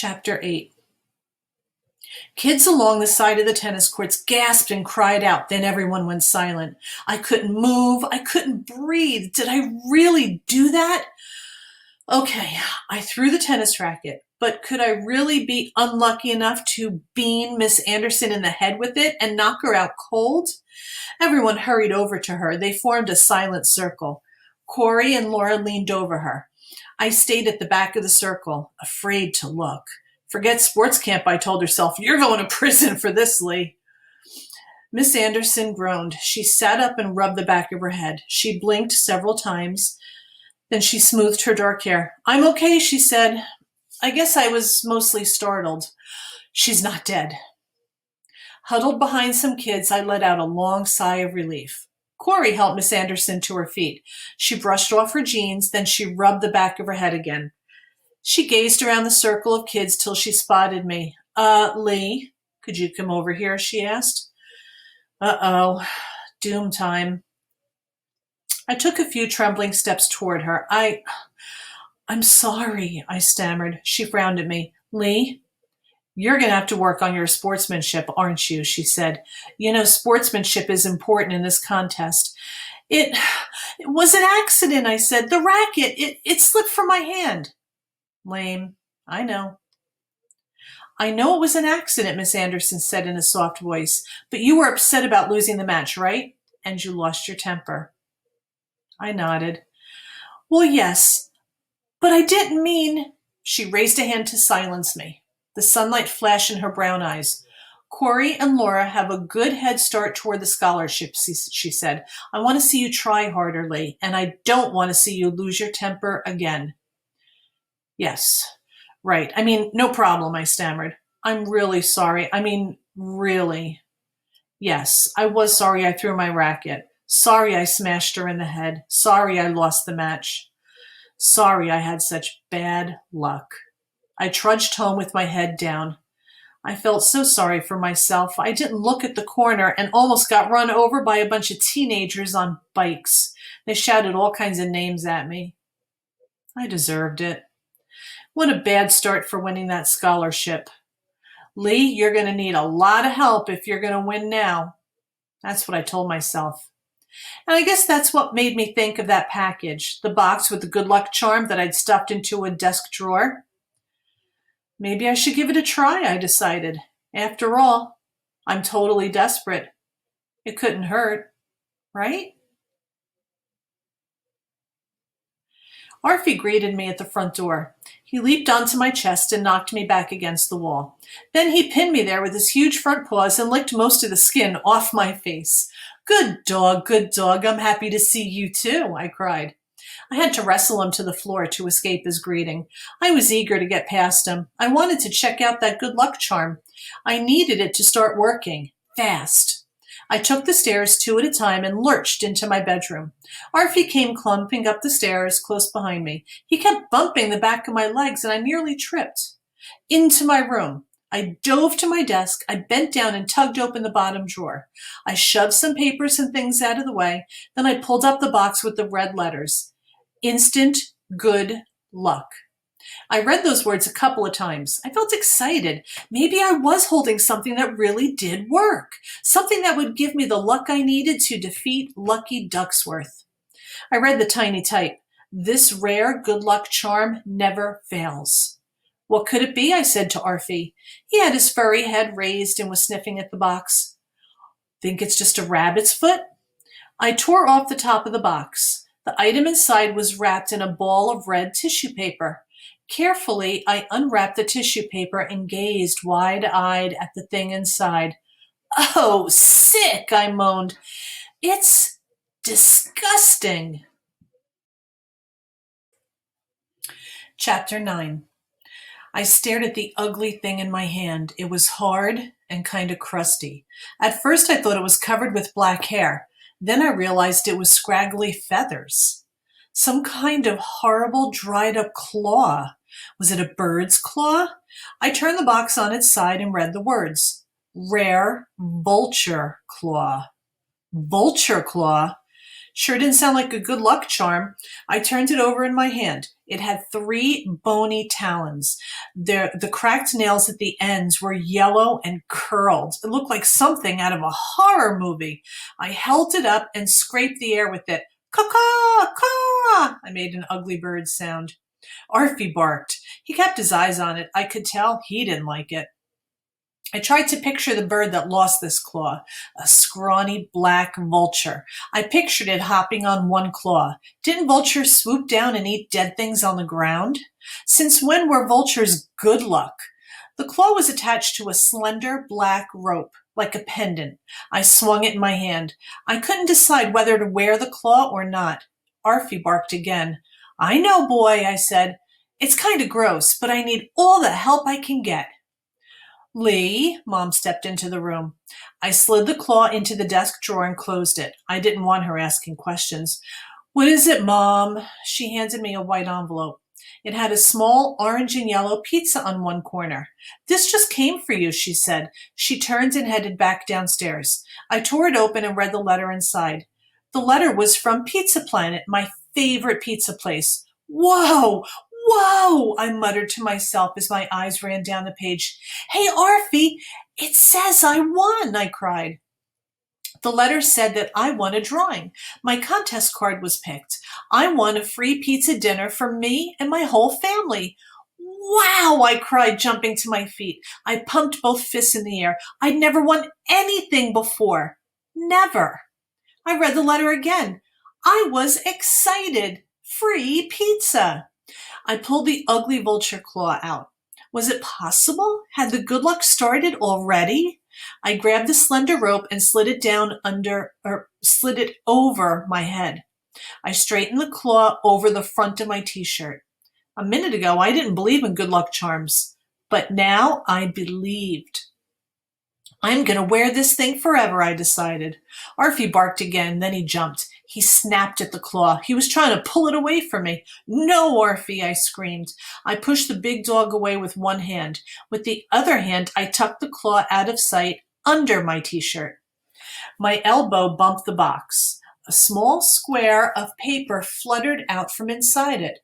Chapter 8. Kids along the side of the tennis courts gasped and cried out. Then everyone went silent. I couldn't move. I couldn't breathe. Did I really do that? Okay, I threw the tennis racket, but could I really be unlucky enough to bean Miss Anderson in the head with it and knock her out cold? Everyone hurried over to her. They formed a silent circle. Cory and Laura leaned over her. I stayed at the back of the circle, afraid to look. Forget sports camp, I told herself. You're going to prison for this, Lee. Miss Anderson groaned. She sat up and rubbed the back of her head. She blinked several times. Then she smoothed her dark hair. I'm okay, she said. I guess I was mostly startled. She's not dead. Huddled behind some kids, I let out a long sigh of relief. Cory helped Miss Anderson to her feet. She brushed off her jeans, then she rubbed the back of her head again. She gazed around the circle of kids till she spotted me. Lee, could you come over here? She asked. Uh-oh, doom time. I took a few trembling steps toward her. I'm sorry, I stammered. She frowned at me. Lee, you're going to have to work on your sportsmanship, aren't you? She said. You know, sportsmanship is important in this contest. It was an accident, I said. The racket, it slipped from my hand. Lame. I know. I know it was an accident, Miss Anderson said in a soft voice, but you were upset about losing the match, right? And you lost your temper. I nodded. Well, yes, but I didn't mean... She raised a hand to silence me. The sunlight flashed in her brown eyes. Cory and Laura have a good head start toward the scholarship, she said. I want to see you try harder, Lee, and I don't want to see you lose your temper again. Yes, right. I mean, no problem, I stammered. I'm really sorry. I mean, really. Yes, I was sorry I threw my racket. Sorry I smashed her in the head. Sorry I lost the match. Sorry I had such bad luck. I trudged home with my head down. I felt so sorry for myself. I didn't look at the corner and almost got run over by a bunch of teenagers on bikes. They shouted all kinds of names at me. I deserved it. What a bad start for winning that scholarship. Lee, you're going to need a lot of help if you're going to win now. That's what I told myself. And I guess that's what made me think of that package, the box with the good luck charm that I'd stuffed into a desk drawer. Maybe I should give it a try, I decided. After all, I'm totally desperate. It couldn't hurt, right? Arfie greeted me at the front door. He leaped onto my chest and knocked me back against the wall. Then he pinned me there with his huge front paws and licked most of the skin off my face. Good dog, I'm happy to see you too, I cried. I had to wrestle him to the floor to escape his greeting. I was eager to get past him. I wanted to check out that good luck charm. I needed it to start working. Fast. I took the stairs 2 at a time and lurched into my bedroom. Arfie came clumping up the stairs close behind me. He kept bumping the back of my legs and I nearly tripped. Into my room. I dove to my desk. I bent down and tugged open the bottom drawer. I shoved some papers and things out of the way. Then I pulled up the box with the red letters. Instant good luck. I read those words a couple of times. I felt excited. Maybe I was holding something that really did work. Something that would give me the luck I needed to defeat Lucky Duckworth. I read the tiny type. This rare good luck charm never fails. What could it be? I said to Arfie. He had his furry head raised and was sniffing at the box. Think it's just a rabbit's foot? I tore off the top of the box. The item inside was wrapped in a ball of red tissue paper. Carefully, I unwrapped the tissue paper and gazed wide-eyed at the thing inside. Oh, sick, I moaned. It's disgusting. Chapter 9. I stared at the ugly thing in my hand. It was hard and kind of crusty. At first, I thought it was covered with black hair. Then I realized it was scraggly feathers. Some kind of horrible dried-up claw. Was it a bird's claw? I turned the box on its side and read the words. Rare vulture claw. Vulture claw? Sure didn't sound like a good luck charm. I turned it over in my hand. It had 3 bony talons. The cracked nails at the ends were yellow and curled. It looked like something out of a horror movie. I held it up and scraped the air with it. Caw-caw, caw! I made an ugly bird sound. Arfie barked. He kept his eyes on it. I could tell he didn't like it. I tried to picture the bird that lost this claw, a scrawny black vulture. I pictured it hopping on one claw. Didn't vultures swoop down and eat dead things on the ground? Since when were vultures good luck? The claw was attached to a slender black rope, like a pendant. I swung it in my hand. I couldn't decide whether to wear the claw or not. Arfie barked again. I know, boy, I said. It's kind of gross, but I need all the help I can get. Lee, Mom stepped into the room. I slid the claw into the desk drawer and closed it. I didn't want her asking questions. What is it, Mom? She handed me a white envelope. It had a small orange and yellow pizza on one corner. This just came for you, she said. She turned and headed back downstairs. I tore it open and read the letter inside. The letter was from Pizza Planet, my favorite pizza place. Whoa! Whoa! I muttered to myself as my eyes ran down the page. Hey, Arfie, it says I won, I cried. The letter said that I won a drawing. My contest card was picked. I won a free pizza dinner for me and my whole family. Wow, I cried, jumping to my feet. I pumped both fists in the air. I'd never won anything before. Never. I read the letter again. I was excited. Free pizza. I pulled the ugly vulture claw out. Was it possible? Had the good luck started already? I grabbed the slender rope and slid it over my head. I straightened the claw over the front of my t-shirt. A minute ago, I didn't believe in good luck charms, but now I believed. I'm going to wear this thing forever, I decided. Arfie barked again, then he jumped. He snapped at the claw. He was trying to pull it away from me. No, Arfie, I screamed. I pushed the big dog away with one hand. With the other hand, I tucked the claw out of sight under my t-shirt. My elbow bumped the box. A small square of paper fluttered out from inside it.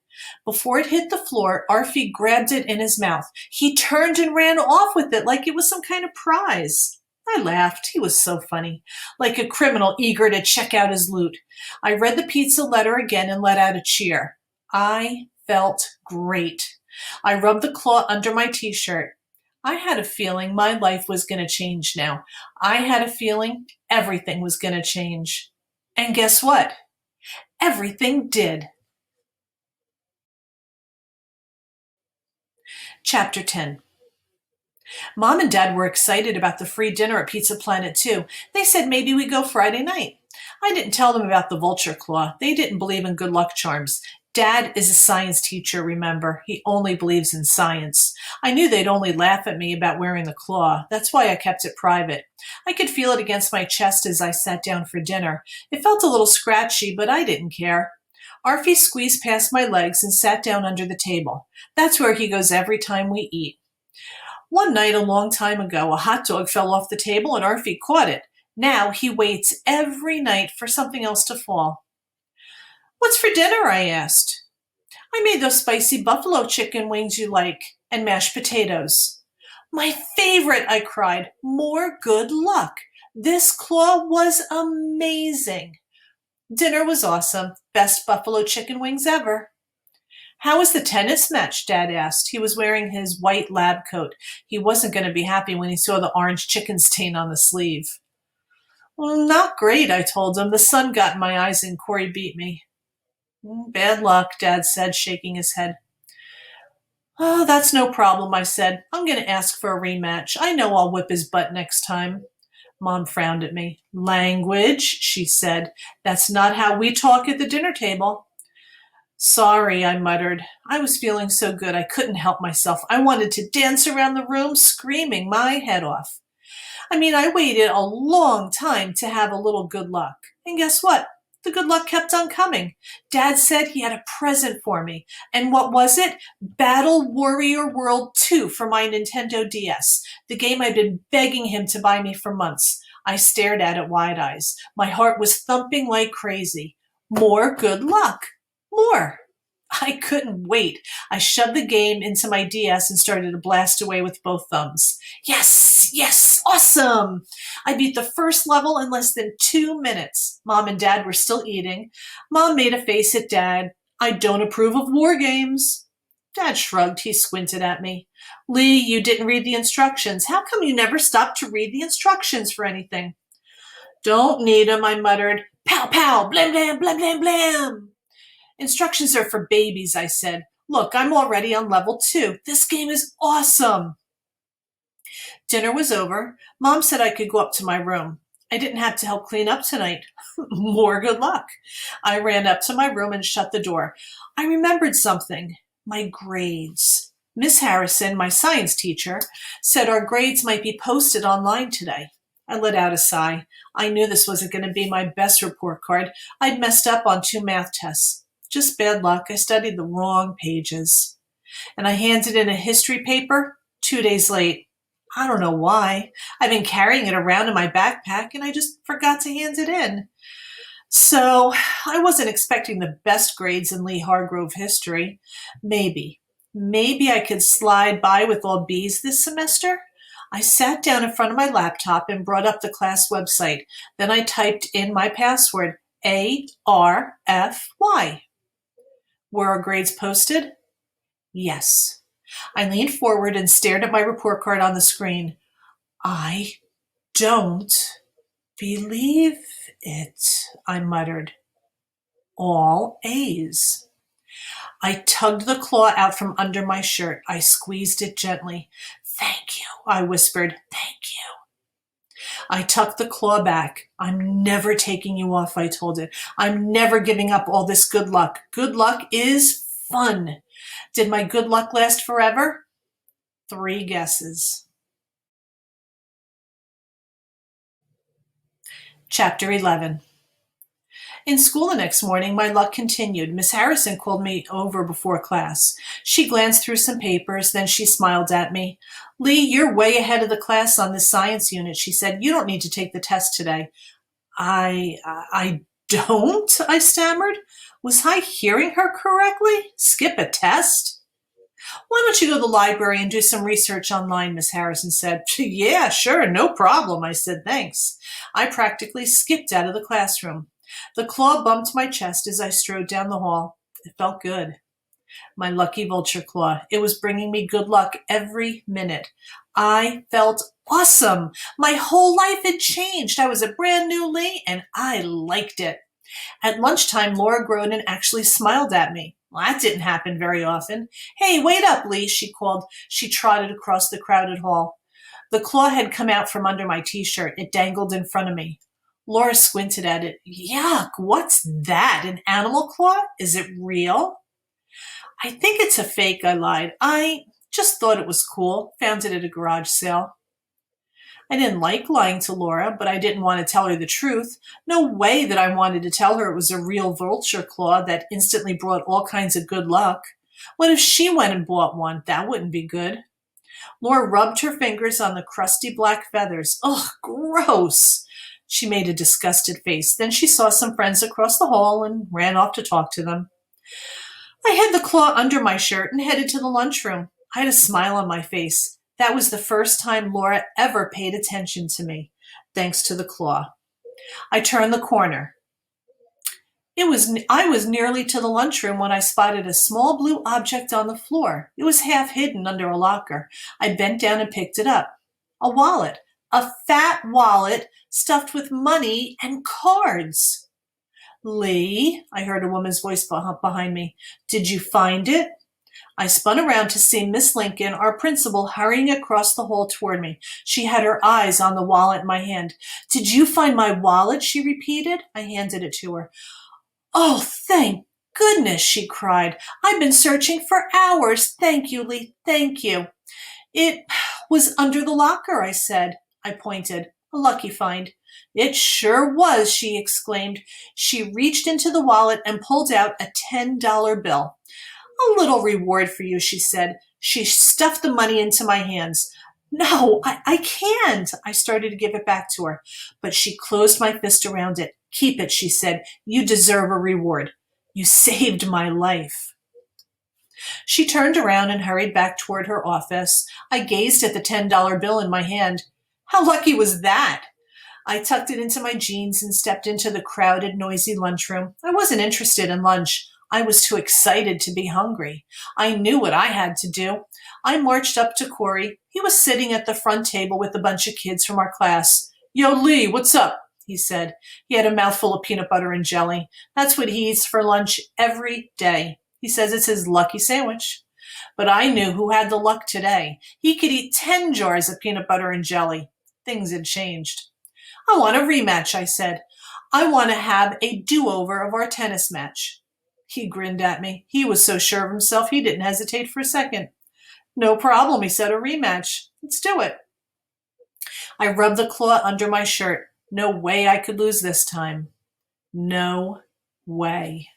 Before it hit the floor, Arfie grabbed it in his mouth. He turned and ran off with it like it was some kind of prize. I laughed. He was so funny, like a criminal eager to check out his loot. I read the pizza letter again and let out a cheer. I felt great. I rubbed the claw under my t-shirt. I had a feeling my life was going to change now. I had a feeling everything was going to change. And guess what? Everything did. Chapter 10. Mom and Dad were excited about the free dinner at Pizza Planet too. They said maybe we go Friday night. I didn't tell them about the vulture claw. They didn't believe in good luck charms. Dad is a science teacher, remember. He only believes in science. I knew they'd only laugh at me about wearing the claw. That's why I kept it private. I could feel it against my chest as I sat down for dinner. It felt a little scratchy, but I didn't care. Arfie squeezed past my legs and sat down under the table. That's where he goes every time we eat. One night a long time ago, a hot dog fell off the table and Arfie caught it. Now he waits every night for something else to fall. What's for dinner? I asked. I made those spicy buffalo chicken wings you like, and mashed potatoes. My favorite, I cried. More good luck. This claw was amazing. Dinner was awesome. Best buffalo chicken wings ever. How was the tennis match? Dad asked. He was wearing his white lab coat. He wasn't going to be happy when he saw the orange chicken stain on the sleeve. Not great, I told him. The sun got in my eyes and Cory beat me. Bad luck, Dad said, shaking his head. Oh, that's no problem, I said. I'm going to ask for a rematch. I know I'll whip his butt next time. Mom frowned at me. Language, she said. That's not how we talk at the dinner table. Sorry, I muttered. I was feeling so good I couldn't help myself. I wanted to dance around the room, screaming my head off. I waited a long time to have a little good luck. And guess what? The good luck kept on coming. Dad said he had a present for me. And what was it? Battle Warrior World 2 for my Nintendo DS, the game I'd been begging him to buy me for months. I stared at it wide eyes. My heart was thumping like crazy. More good luck. More. I couldn't wait. I shoved the game into my DS and started to blast away with both thumbs. Yes, yes, awesome! I beat the first level in less than 2 minutes. Mom and Dad were still eating. Mom made a face at Dad. I don't approve of war games. Dad shrugged. He squinted at me. Lee, you didn't read the instructions. How come you never stopped to read the instructions for anything? Don't need 'em, I muttered. Pow, pow, blam, blam, blam, blam, blam. Instructions are for babies, I said. Look, I'm already on level 2. This game is awesome. Dinner was over. Mom said I could go up to my room. I didn't have to help clean up tonight. More good luck. I ran up to my room and shut the door. I remembered something. My grades. Miss Harrison, my science teacher, said our grades might be posted online today. I let out a sigh. I knew this wasn't going to be my best report card. I'd messed up on 2 math tests. Just bad luck. I studied the wrong pages. And I handed in a history paper 2 days late. I don't know why. I've been carrying it around in my backpack and I just forgot to hand it in. So I wasn't expecting the best grades in Lee Hargrove history. Maybe I could slide by with all B's this semester. I sat down in front of my laptop and brought up the class website. Then I typed in my password, ARFY. Were our grades posted? Yes. I leaned forward and stared at my report card on the screen. I don't believe it, I muttered. All A's. I tugged the claw out from under my shirt. I squeezed it gently. Thank you, I whispered. Thank you. I tucked the claw back. I'm never taking you off, I told it. I'm never giving up all this good luck. Good luck is fun. Did my good luck last forever? 3 guesses. Chapter 11. In school the next morning, my luck continued. Miss Harrison called me over before class. She glanced through some papers, then she smiled at me. Lee, you're way ahead of the class on this science unit, she said. You don't need to take the test today. I don't, I stammered. Was I hearing her correctly? Skip a test? Why don't you go to the library and do some research online, Miss Harrison said. Yeah, sure, no problem, I said, thanks. I practically skipped out of the classroom. The claw bumped my chest as I strode down the hall. It felt good. My lucky vulture claw. It was bringing me good luck every minute. I felt awesome. My whole life had changed. I was a brand new Lee, and I liked it. At lunchtime, Laura Grodin actually smiled at me. Well, that didn't happen very often. Hey, wait up, Lee, she called. She trotted across the crowded hall. The claw had come out from under my T-shirt. It dangled in front of me. Laura squinted at it. Yuck, what's that? An animal claw? Is it real? I think it's a fake, I lied. I just thought it was cool. Found it at a garage sale. I didn't like lying to Laura, but I didn't want to tell her the truth. No way that I wanted to tell her it was a real vulture claw that instantly brought all kinds of good luck. What if she went and bought one? That wouldn't be good. Laura rubbed her fingers on the crusty black feathers. Ugh, gross! She made a disgusted face. Then she saw some friends across the hall and ran off to talk to them. I hid the claw under my shirt and headed to the lunchroom. I had a smile on my face. That was the first time Laura ever paid attention to me, thanks to the claw. I turned the corner. I was nearly to the lunchroom when I spotted a small blue object on the floor. It was half hidden under a locker. I bent down and picked it up. A wallet. A fat wallet stuffed with money and cards. Lee, I heard a woman's voice behind me. Did you find it? I spun around to see Miss Lincoln, our principal, hurrying across the hall toward me. She had her eyes on the wallet in my hand. Did you find my wallet? She repeated. I handed it to her. Oh, thank goodness, she cried. I've been searching for hours. Thank you, Lee. Thank you. It was under the locker, I said. I pointed. A lucky find. It sure was, she exclaimed. She reached into the wallet and pulled out a $10 bill. A little reward for you, she said. She stuffed the money into my hands. No, I can't. I started to give it back to her, but she closed my fist around it. Keep it, she said. You deserve a reward. You saved my life. She turned around and hurried back toward her office. I gazed at the $10 bill in my hand. How lucky was that? I tucked it into my jeans and stepped into the crowded, noisy lunchroom. I wasn't interested in lunch. I was too excited to be hungry. I knew what I had to do. I marched up to Cory. He was sitting at the front table with a bunch of kids from our class. Yo, Lee, what's up? He said. He had a mouthful of peanut butter and jelly. That's what he eats for lunch every day. He says it's his lucky sandwich. But I knew who had the luck today. He could eat 10 jars of peanut butter and jelly. Things had changed. I want a rematch, I said. I want to have a do-over of our tennis match. He grinned at me. He was so sure of himself he didn't hesitate for a second. No problem, he said, a rematch. Let's do it. I rubbed the claw under my shirt. No way I could lose this time. No way.